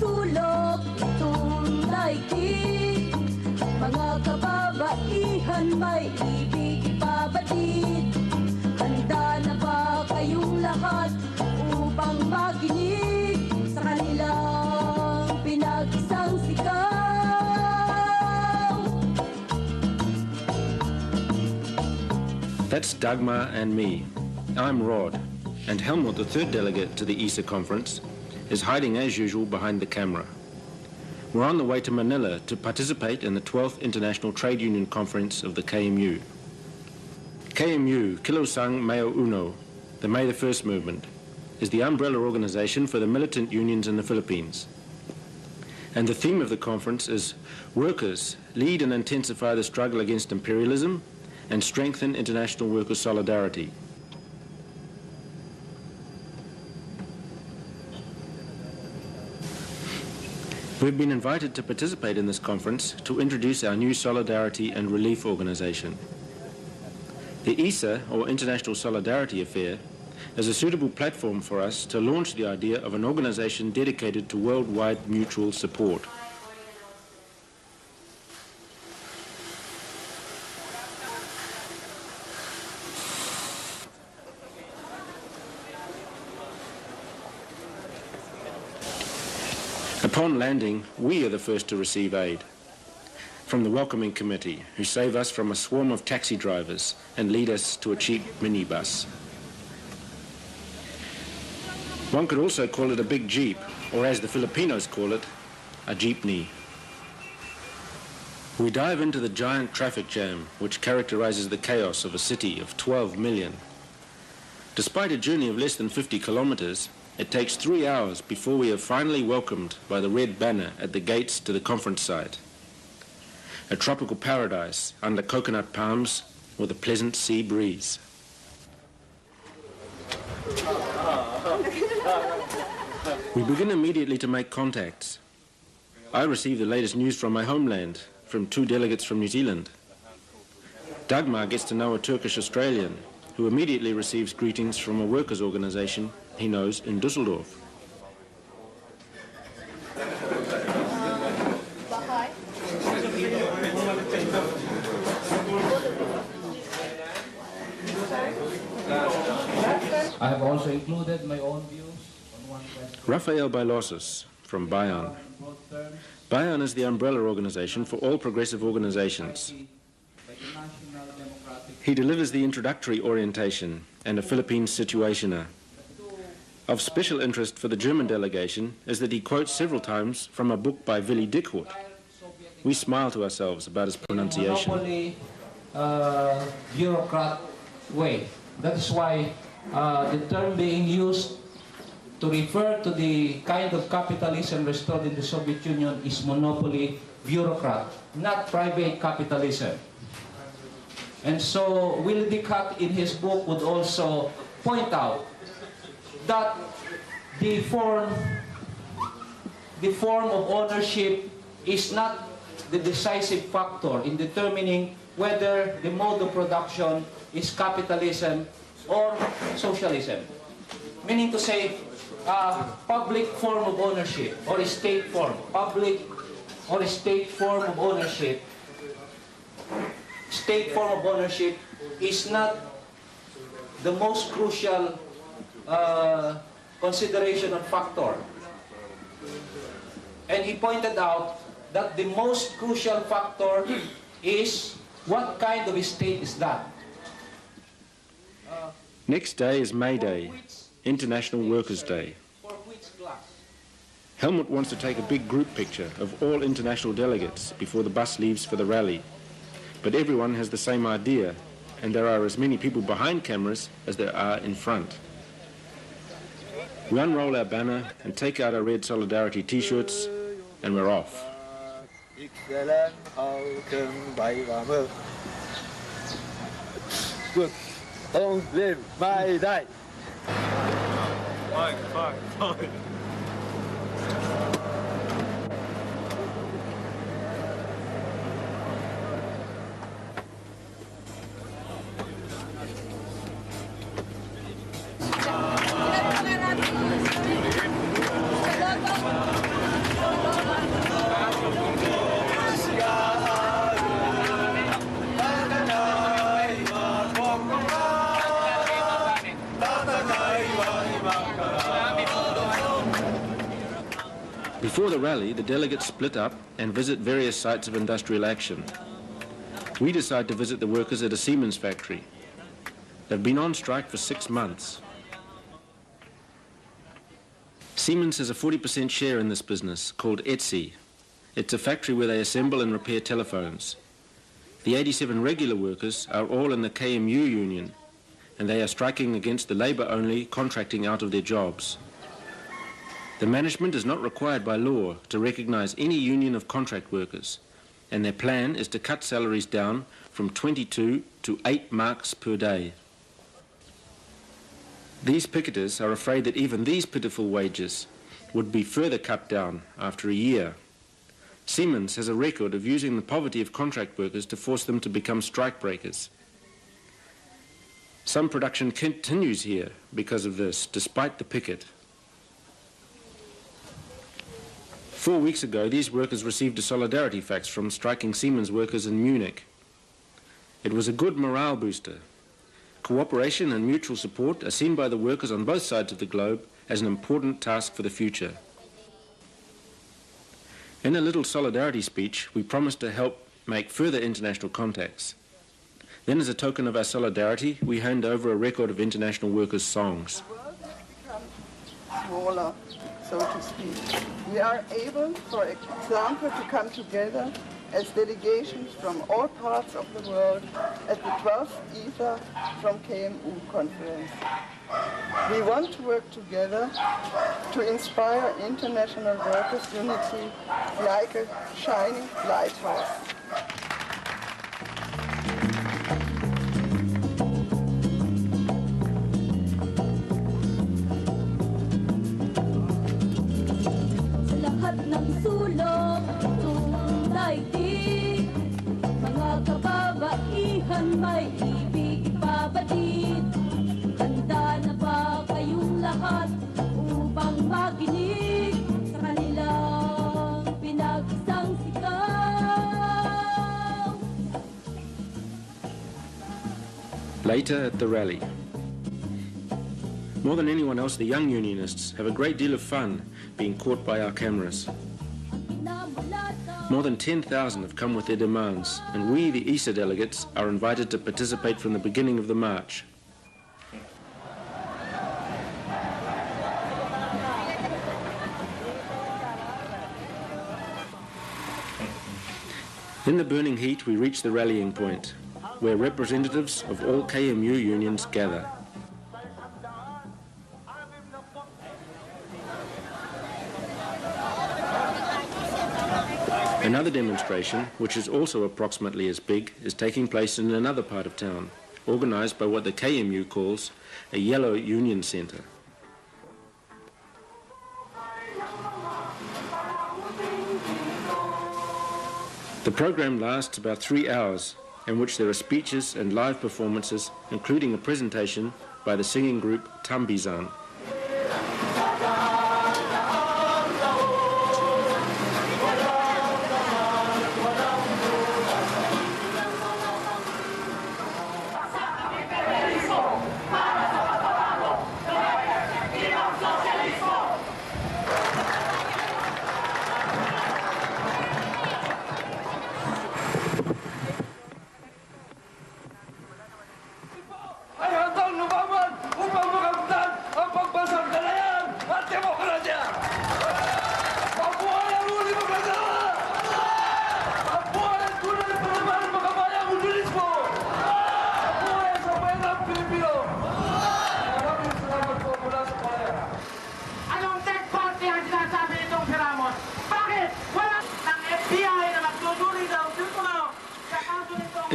sulok itong daigdig. Mga kababaihan may ibig ipabatid. Handa na ba kayong lahat upang makinig sa kanilang pinag-isang sigaw? That's Dagmar and me. I'm Rod, and Helmut, the third delegate to the ESA conference, is hiding as usual behind the camera. We're on the way to Manila to participate in the 12th International Trade Union Conference of the KMU. KMU, Kilosang Mayo Uno, the May the 1st movement, is the umbrella organization for the militant unions in the Philippines. And the theme of the conference is Workers, Lead and Intensify the Struggle Against Imperialism and Strengthen International Workers' Solidarity. We've been invited to participate in this conference to introduce our new Solidarity and Relief Organization. The ESA, or International Solidarity Affair, is a suitable platform for us to launch the idea of an organization dedicated to worldwide mutual support. Upon landing, we are the first to receive aid from the welcoming committee, who save us from a swarm of taxi drivers and lead us to a cheap minibus. One could also call it a big jeep, or as the Filipinos call it, a jeepney. We dive into the giant traffic jam which characterizes the chaos of a city of 12 million. Despite a journey of less than 50 kilometers, it takes 3 hours before we are finally welcomed by the red banner at the gates to the conference site. A tropical paradise under coconut palms with a pleasant sea breeze. We begin immediately to make contacts. I receive the latest news from my homeland, from 2 delegates from New Zealand. Dagmar gets to know a Turkish Australian, who immediately receives greetings from a workers' organization he knows in Düsseldorf. I have also included my own views on one question. Rafael Bailosos from Bayan. Bayan is the umbrella organization for all progressive organizations. He delivers the introductory orientation and a Philippines situationer. Of special interest for the German delegation is that he quotes several times from a book by Willy Dickhut. We smile to ourselves about his pronunciation. Monopoly, bureaucrat way. That's why the term being used to refer to the kind of capitalism restored in the Soviet Union is monopoly bureaucrat, not private capitalism. And so Willy Dickhut in his book would also point out that the form of ownership is not the decisive factor in determining whether the mode of production is capitalism or socialism. Meaning to say, public form of ownership or a state form, public or a state form of ownership, is not the most crucial consideration or factor. And he pointed out that the most crucial factor is what kind of a state is that. Next day is May Day, International Workers' Day. Helmut wants to take a big group picture of all international delegates before the bus leaves for the rally. But everyone has the same idea, and there are as many people behind cameras as there are in front. We unroll our banner and take out our red Solidarity t-shirts, and we're off. Good. Long live my day. Fine. Before the rally, the delegates split up and visit various sites of industrial action. We decide to visit the workers at a Siemens factory. They've been on strike for 6 months. Siemens has a 40% share in this business called Etsy. It's a factory where they assemble and repair telephones. The 87 regular workers are all in the KMU union, and they are striking against the labour-only contracting out of their jobs. The management is not required by law to recognise any union of contract workers, and their plan is to cut salaries down from 22 to 8 marks per day. These picketers are afraid that even these pitiful wages would be further cut down after a year. Siemens has a record of using the poverty of contract workers to force them to become strikebreakers. Some production continues here because of this, despite the picket. 4 weeks ago, these workers received a solidarity fax from striking Siemens workers in Munich. It was a good morale booster. Cooperation and mutual support are seen by the workers on both sides of the globe as an important task for the future. In a little solidarity speech, we promised to help make further international contacts. Then, as a token of our solidarity, we hand over a record of international workers' songs. The world has become smaller, so to speak. We are able, for example, to come together as delegations from all parts of the world at the 12th ETHA from KMU conference. We want to work together to inspire international workers' unity like a shining lighthouse. Sa lahat ng sulok itong daigdig, mga kababaihan may ibig ipabatid. Handa na ba kayong lahat upang makinig sa kanilang pinag-isang sigaw? Later at the rally. More than anyone else, the young unionists have a great deal of fun being caught by our cameras. More than 10,000 have come with their demands, and we, the ESA delegates, are invited to participate from the beginning of the march. In the burning heat, we reach the rallying point, where representatives of all KMU unions gather. Another demonstration, which is also approximately as big, is taking place in another part of town, organised by what the KMU calls a Yellow Union Centre. The program lasts about 3 hours, in which there are speeches and live performances, including a presentation by the singing group Tambizan.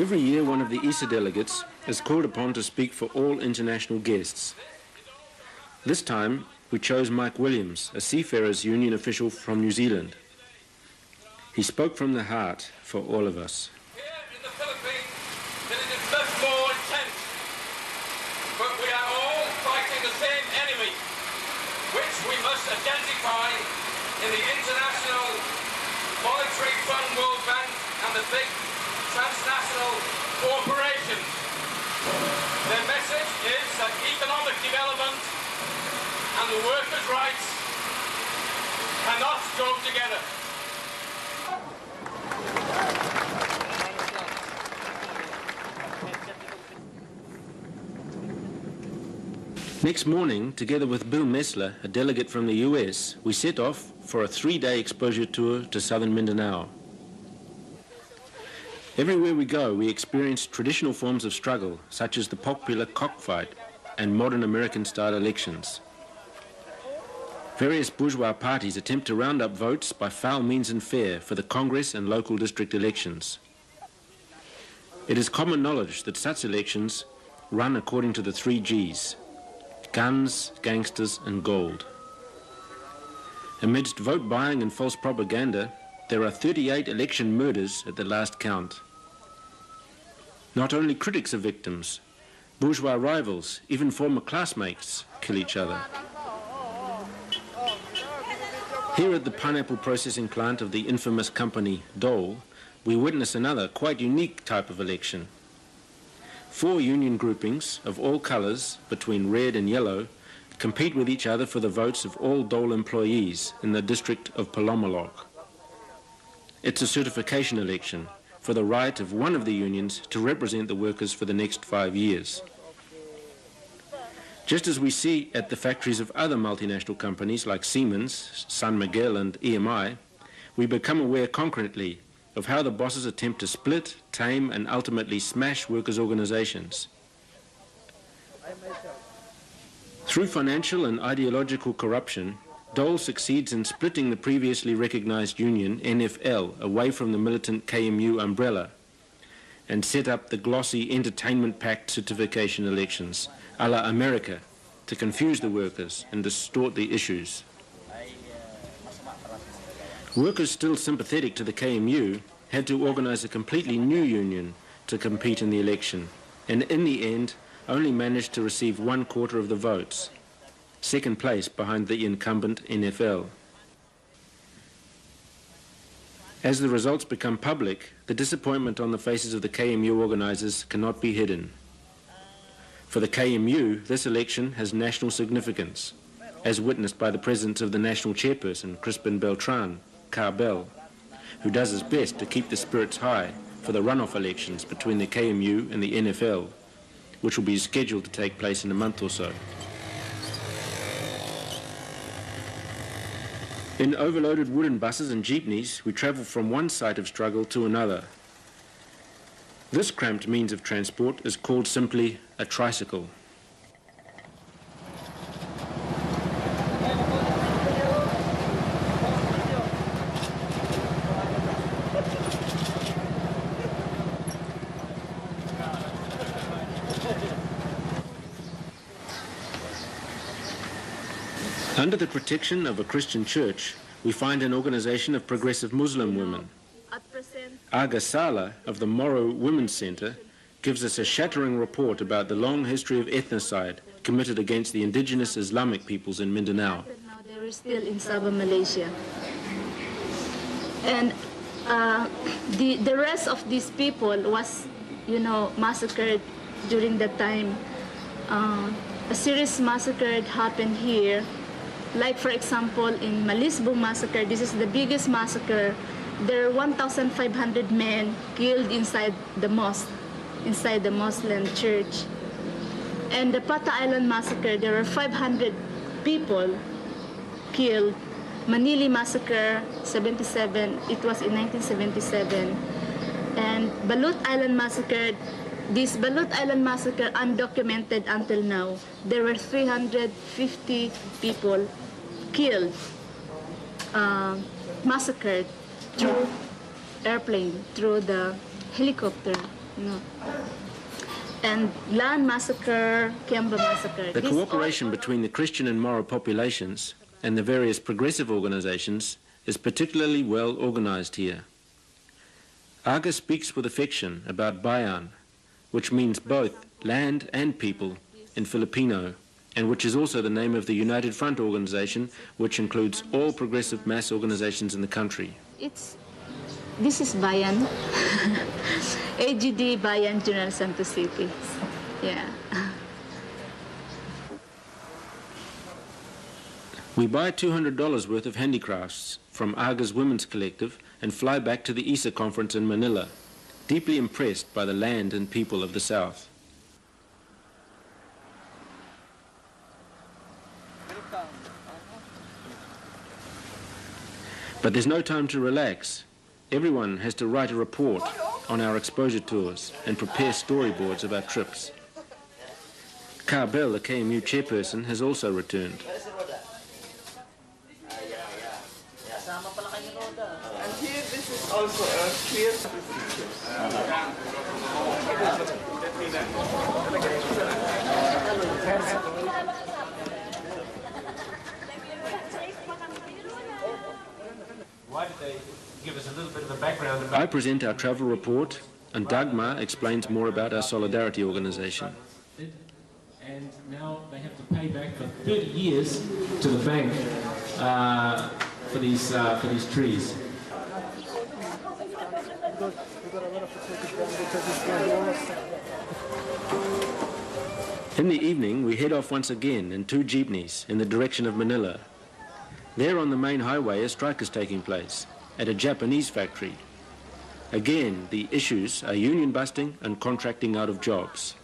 Every year, one of the ESA delegates is called upon to speak for all international guests. This time, we chose Mike Williams, a seafarers union official from New Zealand. He spoke from the heart for all of us. Here in the Philippines, it is much more intense, but we are all fighting the same enemy, which we must identify in the International Monetary Fund, World Bank, and the big transnational corporations. Their message is that economic development and the workers' rights cannot strong together. Next morning, together with Bill Messler, a delegate from the US, we set off for a 3-day exposure tour to southern Mindanao. Everywhere we go, we experience traditional forms of struggle, such as the popular cockfight and modern American-style elections. Various bourgeois parties attempt to round up votes by foul means and fair for the Congress and local district elections. It is common knowledge that such elections run according to the 3 Gs: guns, gangsters, and gold. Amidst vote buying and false propaganda, there are 38 election murders at the last count. Not only critics are victims, bourgeois rivals, even former classmates, kill each other. Here at the pineapple processing plant of the infamous company Dole, we witness another quite unique type of election. 4 union groupings of all colors, between red and yellow, compete with each other for the votes of all Dole employees in the district of Palomalog. It's a certification election for the right of one of the unions to represent the workers for the next 5 years. Just as we see at the factories of other multinational companies like Siemens, San Miguel and EMI, we become aware concretely of how the bosses attempt to split, tame and ultimately smash workers' organizations. Through financial and ideological corruption, Dole succeeds in splitting the previously recognized union, NFL, away from the militant KMU umbrella and set up the glossy entertainment-packed certification elections, a la America, to confuse the workers and distort the issues. Workers still sympathetic to the KMU had to organize a completely new union to compete in the election, and in the end only managed to receive 1/4 of the votes, second place behind the incumbent NFL. As the results become public, the disappointment on the faces of the KMU organizers cannot be hidden. For the KMU, this election has national significance, as witnessed by the presence of the national chairperson, Crispin Beltran, Carbell, who does his best to keep the spirits high for the runoff elections between the KMU and the NFL, which will be scheduled to take place in a month or so. In overloaded wooden buses and jeepneys, we travel from one site of struggle to another. This cramped means of transport is called simply a tricycle. Under the protection of a Christian church, we find an organization of progressive Muslim women. Aga Sala of the Moro Women's Center gives us a shattering report about the long history of ethnocide committed against the indigenous Islamic peoples in Mindanao. Now they were still in Sabah, Malaysia. And the rest of these people was, massacred during that time. A serious massacre happened here. Like, for example, in Malisbo massacre, this is the biggest massacre. There are 1,500 men killed inside the mosque, inside the Muslim church. And the Pata Island massacre, there were 500 people killed. Manili massacre, 77, it was in 1977. And Balut Island massacre, this Balut Island massacre undocumented until now. There were 350 people killed, massacred through airplane, through the helicopter, And land massacre, Kiamba massacre. The cooperation between the Christian and Moro populations and the various progressive organizations is particularly well organized here. Aga speaks with affection about Bayan, which means both land and people in Filipino, and which is also the name of the United Front organization, which includes all progressive mass organizations in the country. This is Bayan, AGD Bayan General Santos City. Yeah. We buy $200 worth of handicrafts from Aga's Women's Collective and fly back to the ISA conference in Manila, deeply impressed by the land and people of the South. But there's no time to relax. Everyone has to write a report on our exposure tours and prepare storyboards of our trips. Ka Bell, the KMU chairperson, has also returned. And here, this is also a clear Why did they give us a little bit of the background about... I present our travel report, and Dagmar explains more about our Solidarity organization. And now they have to pay back for 30 years to the bank for these trees. In the evening, we head off once again in 2 jeepneys in the direction of Manila. There on the main highway, a strike is taking place at a Japanese factory. Again, the issues are union busting and contracting out of jobs.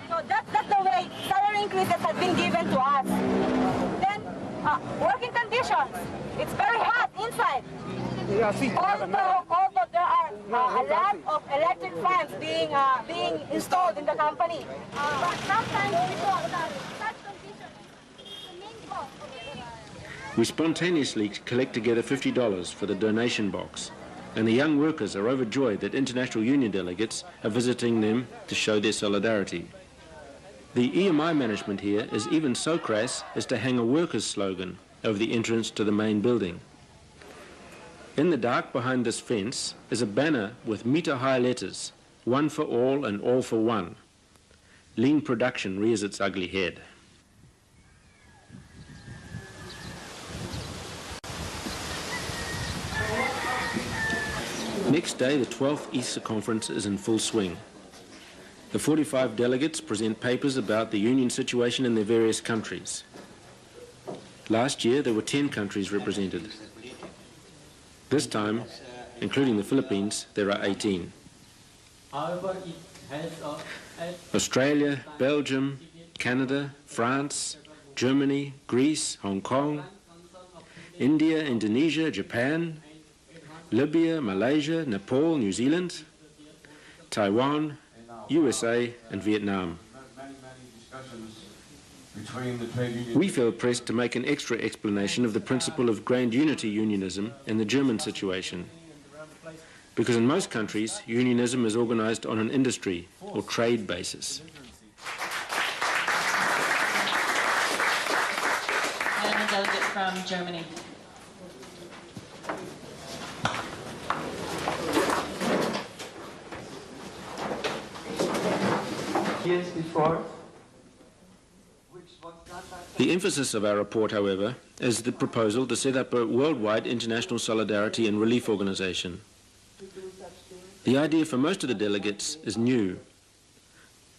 So that's the way salary increases have been given to us. Then working conditions. It's very hot inside. Although there are a lot of electric fans being installed in the company. But sometimes because such conditions, the main boss. We spontaneously collect together $50 for the donation box, and the young workers are overjoyed that international union delegates are visiting them to show their solidarity. The EMI management here is even so crass as to hang a workers' slogan over the entrance to the main building. In the dark behind this fence is a banner with metre-high letters, "One for all and all for one." Lean production rears its ugly head. Next day, the 12th ISA conference is in full swing. The 45 delegates present papers about the union situation in their various countries. Last year, there were 10 countries represented. This time, including the Philippines, there are 18. Australia, Belgium, Canada, France, Germany, Greece, Hong Kong, India, Indonesia, Japan, Libya, Malaysia, Nepal, New Zealand, Taiwan, USA and Vietnam. We feel pressed to make an extra explanation of the principle of grand unity unionism in the German situation. Because in most countries, unionism is organized on an industry or trade basis. And a delegate from Germany. years before. The emphasis of our report, however, is the proposal to set up a worldwide international solidarity and relief organization. The idea for most of the delegates is new,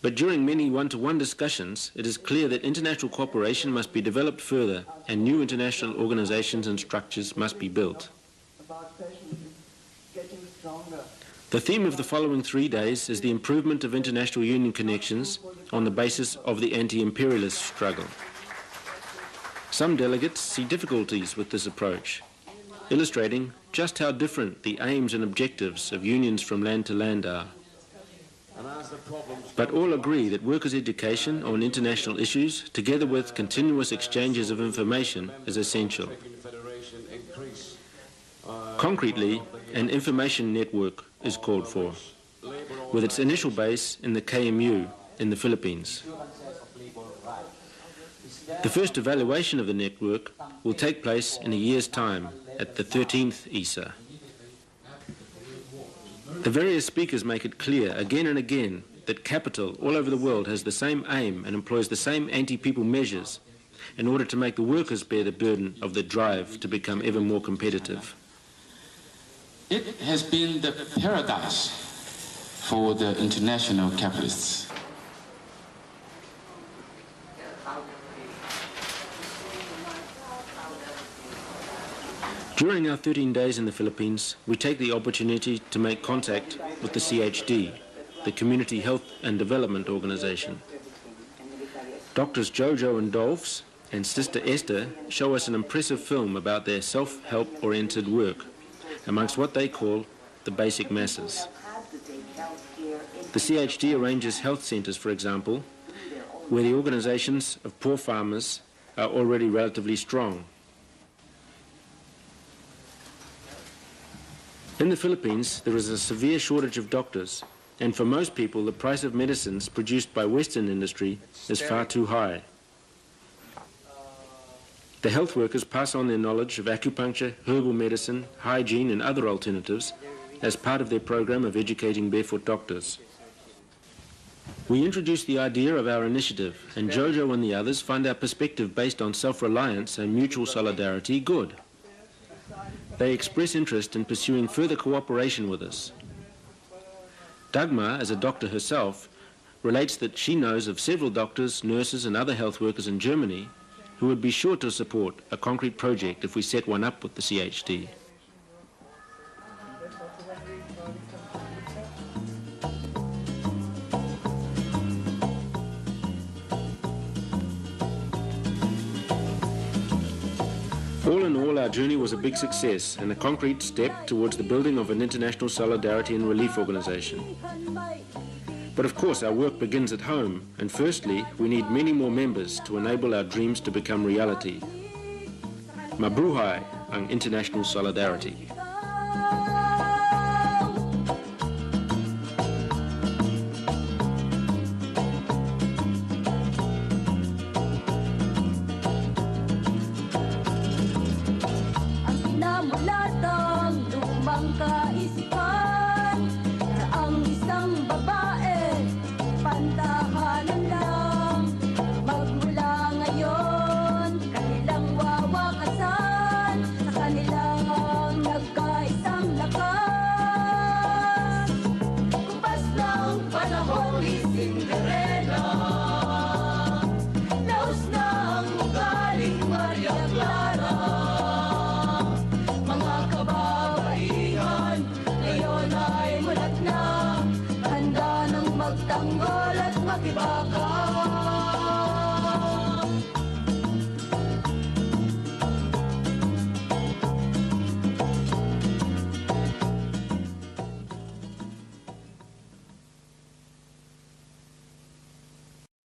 but during many one-to-one discussions, it is clear that international cooperation must be developed further and new international organizations and structures must be built. The theme of the following 3 days is the improvement of international union connections on the basis of the anti-imperialist struggle. Some delegates see difficulties with this approach, illustrating just how different the aims and objectives of unions from land to land are. But all agree that workers' education on international issues, together with continuous exchanges of information, is essential. Concretely, an information network is called for, with its initial base in the KMU in the Philippines. The first evaluation of the network will take place in a year's time at the 13th ISA. The various speakers make it clear again and again that capital all over the world has the same aim and employs the same anti-people measures in order to make the workers bear the burden of the drive to become ever more competitive. It has been the paradise for the international capitalists. During our 13 days in the Philippines, we take the opportunity to make contact with the CHD, the Community Health and Development Organization. Doctors Jojo and Dolphs and Sister Esther show us an impressive film about their self-help oriented work amongst what they call the basic masses. The CHD arranges health centres, for example, where the organisations of poor farmers are already relatively strong. In the Philippines, there is a severe shortage of doctors, and for most people, the price of medicines produced by Western industry is far too high. The health workers pass on their knowledge of acupuncture, herbal medicine, hygiene, and other alternatives as part of their program of educating barefoot doctors. We introduce the idea of our initiative, and Jojo and the others find our perspective based on self-reliance and mutual solidarity good. They express interest in pursuing further cooperation with us. Dagmar, as a doctor herself, relates that she knows of several doctors, nurses and other health workers in Germany who would be sure to support a concrete project if we set one up with the CHD. All in all, our journey was a big success and a concrete step towards the building of an international solidarity and relief organization. But of course, our work begins at home, and firstly, we need many more members to enable our dreams to become reality. Mabuhay ang international solidarity. Tanggol at makibaka.